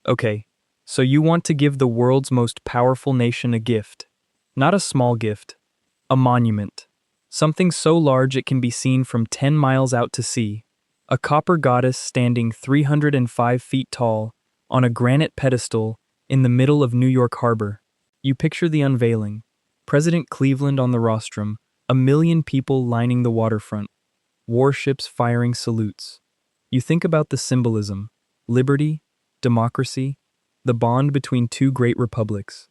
Okay, so you want to give the world's most powerful nation a gift. Not a small gift, a monument. Something so large it can be seen from 10 miles out to sea. A copper goddess standing 305 feet tall on a granite pedestal in the middle of New York Harbor. You picture the unveiling. President Cleveland on the rostrum, a million people lining the waterfront, warships firing salutes. You think about the symbolism, liberty, democracy, the bond between two great republics.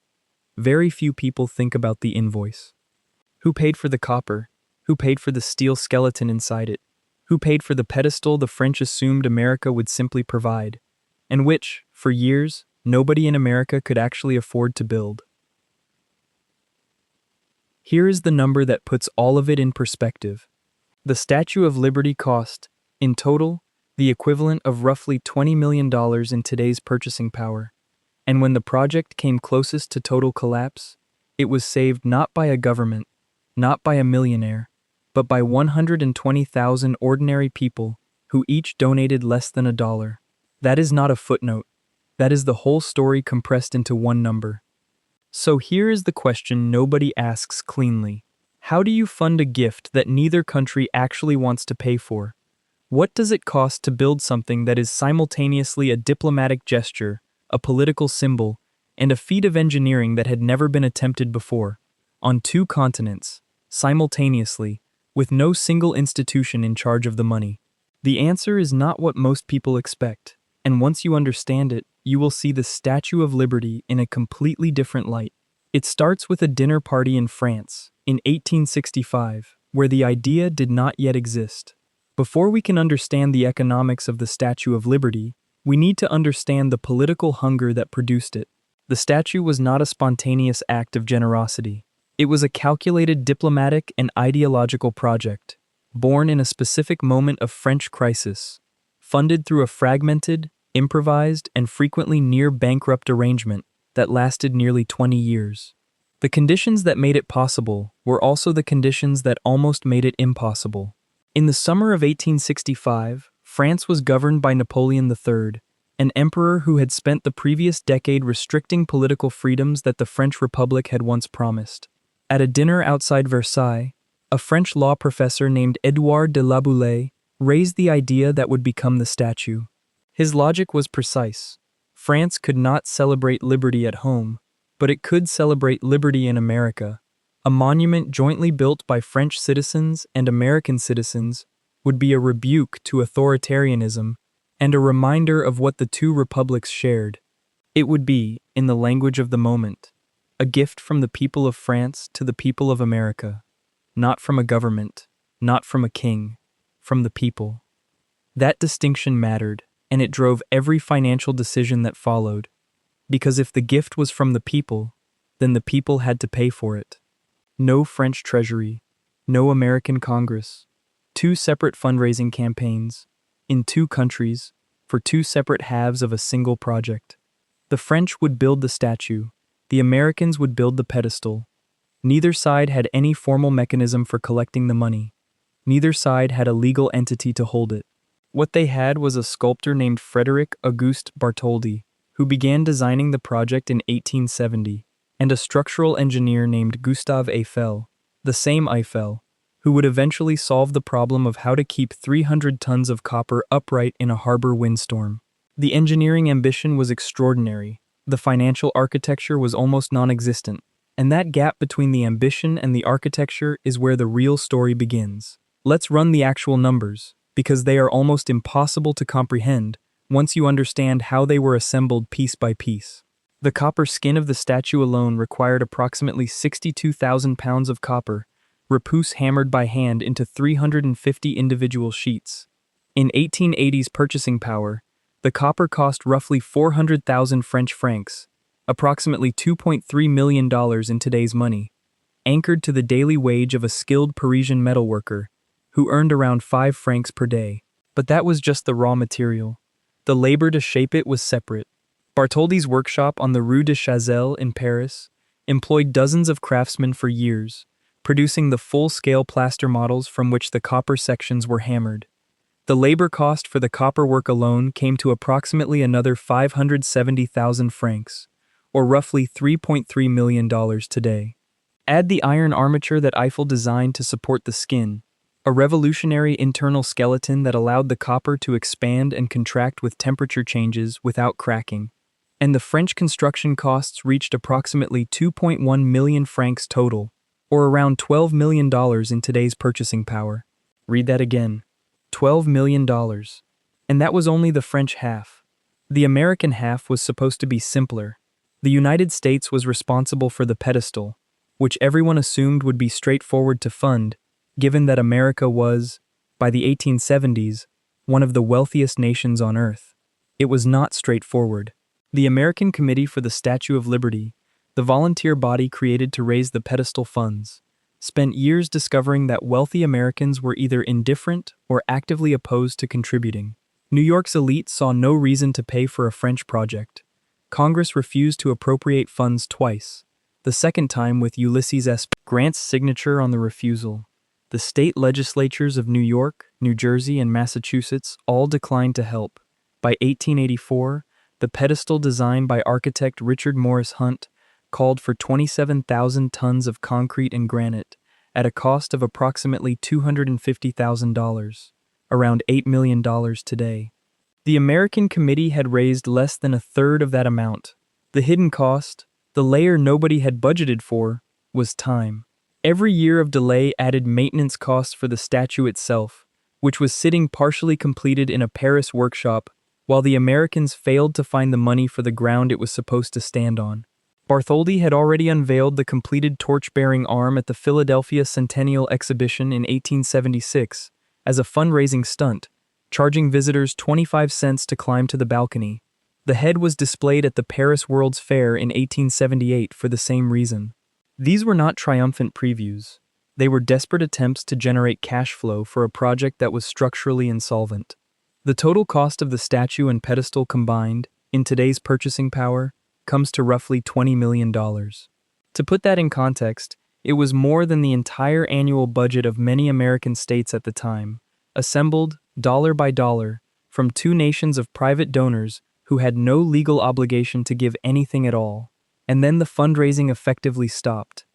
Very few people think about the invoice. Who paid for the copper? Who paid for the steel skeleton inside it? Who paid for the pedestal the French assumed America would simply provide, and which, for years, nobody in America could actually afford to build? Here is the number that puts all of it in perspective. The Statue of Liberty cost, in total, the equivalent of roughly $20 million in today's purchasing power. And when the project came closest to total collapse, it was saved not by a government, not by a millionaire, but by 120,000 ordinary people who each donated less than $1. That is not a footnote. That is the whole story compressed into one number. So here is the question nobody asks cleanly. How do you fund a gift that neither country actually wants to pay for? What does it cost to build something that is simultaneously a diplomatic gesture, a political symbol, and a feat of engineering that had never been attempted before, on two continents, simultaneously, with no single institution in charge of the money? The answer is not what most people expect, and once you understand it, you will see the Statue of Liberty in a completely different light. It starts with a dinner party in France, in 1865, where the idea did not yet exist. Before we can understand the economics of the Statue of Liberty, we need to understand the political hunger that produced it. The statue was not a spontaneous act of generosity. It was a calculated diplomatic and ideological project, born in a specific moment of French crisis, funded through a fragmented, improvised, and frequently near-bankrupt arrangement that lasted nearly 20 years. The conditions that made it possible were also the conditions that almost made it impossible. In the summer of 1865, France was governed by Napoleon III, an emperor who had spent the previous decade restricting political freedoms that the French Republic had once promised. At a dinner outside Versailles, a French law professor named Édouard de la Boulaye raised the idea that would become the statue. His logic was precise. France could not celebrate liberty at home, but it could celebrate liberty in America. A monument jointly built by French citizens and American citizens would be a rebuke to authoritarianism and a reminder of what the two republics shared. It would be, in the language of the moment, a gift from the people of France to the people of America, not from a government, not from a king, from the people. That distinction mattered, and it drove every financial decision that followed, because if the gift was from the people, then the people had to pay for it. No French treasury, no American Congress, two separate fundraising campaigns, in two countries, for two separate halves of a single project. The French would build the statue, the Americans would build the pedestal. Neither side had any formal mechanism for collecting the money. Neither side had a legal entity to hold it. What they had was a sculptor named Frédéric Auguste Bartholdi, who began designing the project in 1870, and a structural engineer named Gustave Eiffel, the same Eiffel, who would eventually solve the problem of how to keep 300 tons of copper upright in a harbor windstorm. The engineering ambition was extraordinary, the financial architecture was almost non-existent, and that gap between the ambition and the architecture is where the real story begins. Let's run the actual numbers, because they are almost impossible to comprehend once you understand how they were assembled piece by piece. The copper skin of the statue alone required approximately 62,000 pounds of copper, repousse hammered by hand into 350 individual sheets. In 1880's purchasing power, the copper cost roughly 400,000 French francs, approximately $2.3 million in today's money, anchored to the daily wage of a skilled Parisian metalworker who earned around 5 francs per day. But that was just the raw material. The labor to shape it was separate. Bartholdi's workshop on the Rue de Chazelle in Paris employed dozens of craftsmen for years, producing the full-scale plaster models from which the copper sections were hammered. The labor cost for the copperwork alone came to approximately another 570,000 francs, or roughly $3.3 million today. Add the iron armature that Eiffel designed to support the skin, a revolutionary internal skeleton that allowed the copper to expand and contract with temperature changes without cracking. And the French construction costs reached approximately 2.1 million francs total, or around $12 million in today's purchasing power. Read that again. $12 million. And that was only the French half. The American half was supposed to be simpler. The United States was responsible for the pedestal, which everyone assumed would be straightforward to fund, given that America was, by the 1870s, one of the wealthiest nations on Earth. It was not straightforward. The American Committee for the Statue of Liberty, the volunteer body created to raise the pedestal funds, spent years discovering that wealthy Americans were either indifferent or actively opposed to contributing. New York's elite saw no reason to pay for a French project. Congress refused to appropriate funds twice, the second time with Ulysses S. Grant's signature on the refusal. The state legislatures of New York, New Jersey, and Massachusetts all declined to help. By 1884, the pedestal designed by architect Richard Morris Hunt called for 27,000 tons of concrete and granite at a cost of approximately $250,000, around $8 million today. The American Committee had raised less than a third of that amount. The hidden cost, the layer nobody had budgeted for, was time. Every year of delay added maintenance costs for the statue itself, which was sitting partially completed in a Paris workshop, while the Americans failed to find the money for the ground it was supposed to stand on. Bartholdi had already unveiled the completed torch-bearing arm at the Philadelphia Centennial Exhibition in 1876 as a fundraising stunt, charging visitors 25 cents to climb to the balcony. The head was displayed at the Paris World's Fair in 1878 for the same reason. These were not triumphant previews. They were desperate attempts to generate cash flow for a project that was structurally insolvent. The total cost of the statue and pedestal combined, in today's purchasing power, comes to roughly $20 million. To put that in context, it was more than the entire annual budget of many American states at the time, assembled, dollar by dollar, from two nations of private donors who had no legal obligation to give anything at all. And then the fundraising effectively stopped.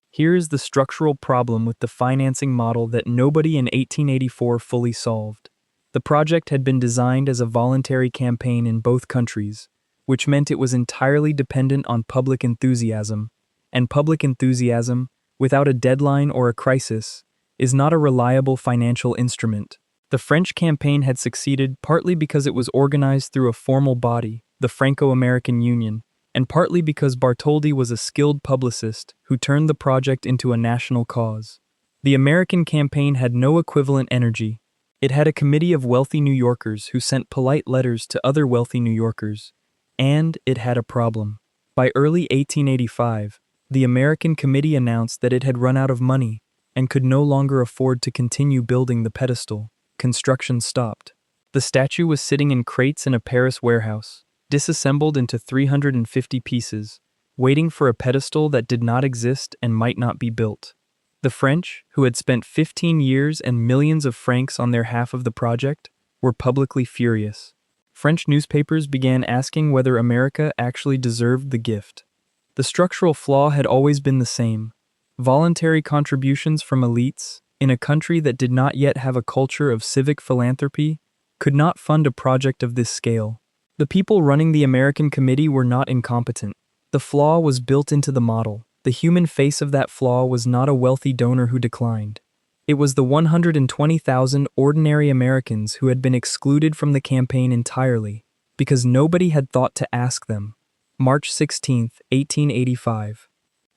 Here is the structural problem with the financing model that nobody in 1884 fully solved. The project had been designed as a voluntary campaign in both countries, which meant it was entirely dependent on public enthusiasm, and public enthusiasm, without a deadline or a crisis, is not a reliable financial instrument. The French campaign had succeeded partly because it was organized through a formal body, the Franco-American Union, and partly because Bartholdi was a skilled publicist who turned the project into a national cause. The American campaign had no equivalent energy. It had a committee of wealthy New Yorkers who sent polite letters to other wealthy New Yorkers. And it had a problem. By early 1885, the American Committee announced that it had run out of money and could no longer afford to continue building the pedestal. Construction stopped. The statue was sitting in crates in a Paris warehouse, disassembled into 350 pieces, waiting for a pedestal that did not exist and might not be built. The French, who had spent 15 years and millions of francs on their half of the project, were publicly furious. French newspapers began asking whether America actually deserved the gift. The structural flaw had always been the same: voluntary contributions from elites, in a country that did not yet have a culture of civic philanthropy, could not fund a project of this scale. The people running the American Committee were not incompetent. The flaw was built into the model. The human face of that flaw was not a wealthy donor who declined. It was the 120,000 ordinary Americans who had been excluded from the campaign entirely, because nobody had thought to ask them. March 16, 1885.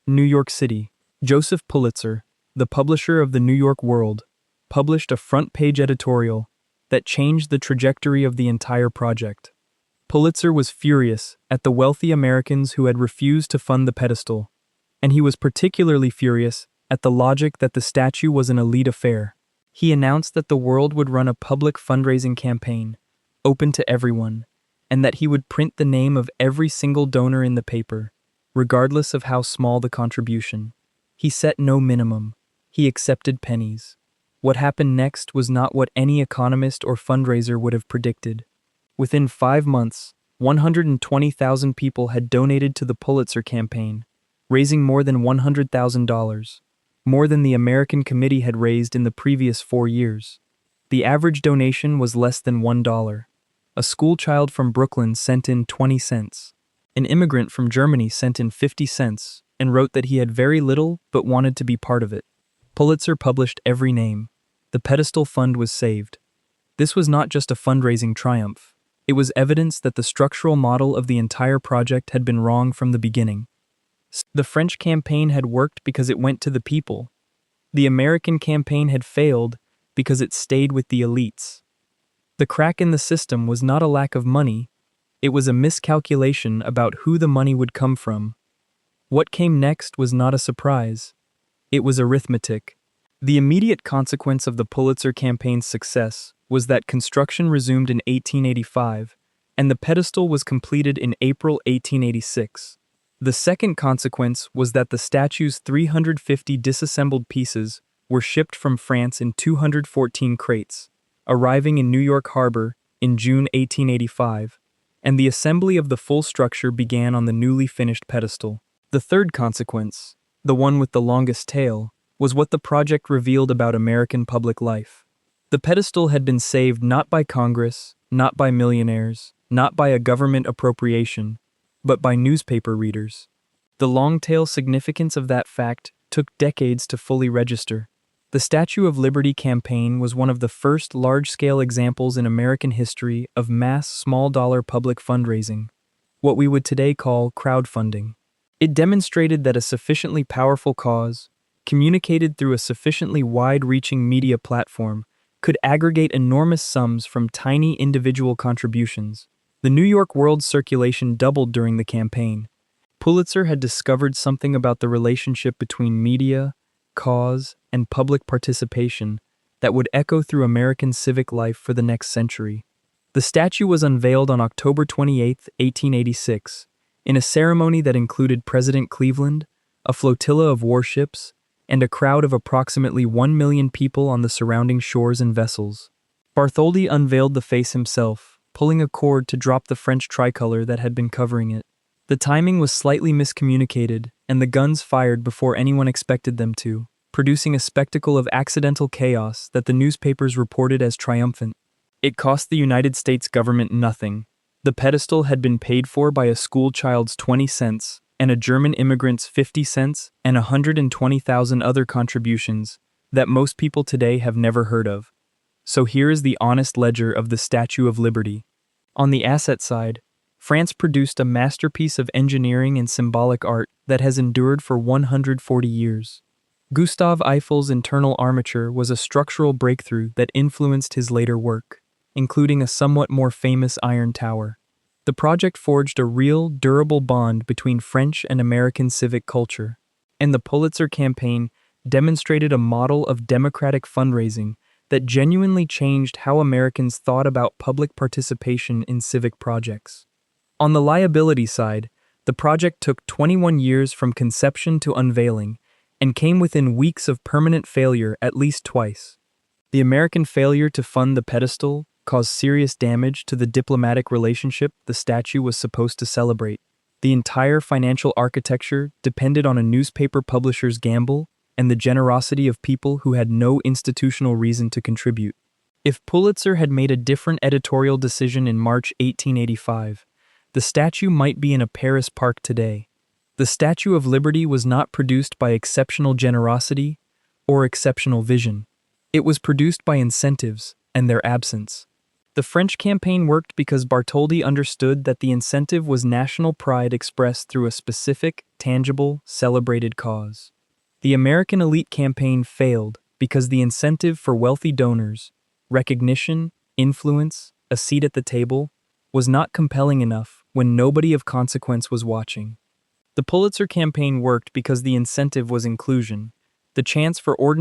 New York City. Joseph Pulitzer, the publisher of the New York World, published a front-page editorial that changed the trajectory of the entire project. Pulitzer was furious at the wealthy Americans who had refused to fund the pedestal, and he was particularly furious at the logic that the statue was an elite affair. He announced that the World would run a public fundraising campaign, open to everyone, and that he would print the name of every single donor in the paper, regardless of how small the contribution. He set no minimum. He accepted pennies. What happened next was not what any economist or fundraiser would have predicted. Within 5 months, 120,000 people had donated to the Pulitzer campaign, raising more than $100,000, more than the American Committee had raised in the previous 4 years. The average donation was less than $1. A schoolchild from Brooklyn sent in 20 cents. An immigrant from Germany sent in 50 cents and wrote that he had very little but wanted to be part of it. Pulitzer published every name. The pedestal fund was saved. This was not just a fundraising triumph. It was evidence that the structural model of the entire project had been wrong from the beginning. The French campaign had worked because it went to the people. The American campaign had failed because it stayed with the elites. The crack in the system was not a lack of money, it was a miscalculation about who the money would come from. What came next was not a surprise. It was arithmetic. The immediate consequence of the Pulitzer campaign's success was that construction resumed in 1885, and the pedestal was completed in April 1886. The second consequence was that the statue's 350 disassembled pieces were shipped from France in 214 crates, arriving in New York Harbor in June 1885, and the assembly of the full structure began on the newly finished pedestal. The third consequence, the one with the longest tail, was what the project revealed about American public life. The pedestal had been saved not by Congress, not by millionaires, not by a government appropriation, but by newspaper readers. The long-tail significance of that fact took decades to fully register. The Statue of Liberty campaign was one of the first large-scale examples in American history of mass small-dollar public fundraising, what we would today call crowdfunding. It demonstrated that a sufficiently powerful cause, communicated through a sufficiently wide-reaching media platform, could aggregate enormous sums from tiny individual contributions. The New York World's circulation doubled during the campaign. Pulitzer had discovered something about the relationship between media, cause, and public participation that would echo through American civic life for the next century. The statue was unveiled on October 28, 1886, in a ceremony that included President Cleveland, a flotilla of warships, and a crowd of approximately 1 million people on the surrounding shores and vessels. Bartholdi unveiled the face himself, pulling a cord to drop the French tricolor that had been covering it. The timing was slightly miscommunicated, and the guns fired before anyone expected them to, producing a spectacle of accidental chaos that the newspapers reported as triumphant. It cost the United States government nothing. The pedestal had been paid for by a schoolchild's 20 cents, and a German immigrant's 50 cents, and 120,000 other contributions that most people today have never heard of. So here is the honest ledger of the Statue of Liberty. On the asset side, France produced a masterpiece of engineering and symbolic art that has endured for 140 years. Gustave Eiffel's internal armature was a structural breakthrough that influenced his later work, including a somewhat more famous iron tower. The project forged a real, durable bond between French and American civic culture, and the Pulitzer campaign demonstrated a model of democratic fundraising that genuinely changed how Americans thought about public participation in civic projects. On the liability side, the project took 21 years from conception to unveiling and came within weeks of permanent failure at least twice. The American failure to fund the pedestal caused serious damage to the diplomatic relationship the statue was supposed to celebrate. The entire financial architecture depended on a newspaper publisher's gamble and the generosity of people who had no institutional reason to contribute. If Pulitzer had made a different editorial decision in March 1885, the statue might be in a Paris park today. The Statue of Liberty was not produced by exceptional generosity or exceptional vision. It was produced by incentives and their absence. The French campaign worked because Bartholdi understood that the incentive was national pride expressed through a specific, tangible, celebrated cause. The American elite campaign failed because the incentive for wealthy donors, recognition, influence, a seat at the table, was not compelling enough when nobody of consequence was watching. The Pulitzer campaign worked because the incentive was inclusion, the chance for ordinary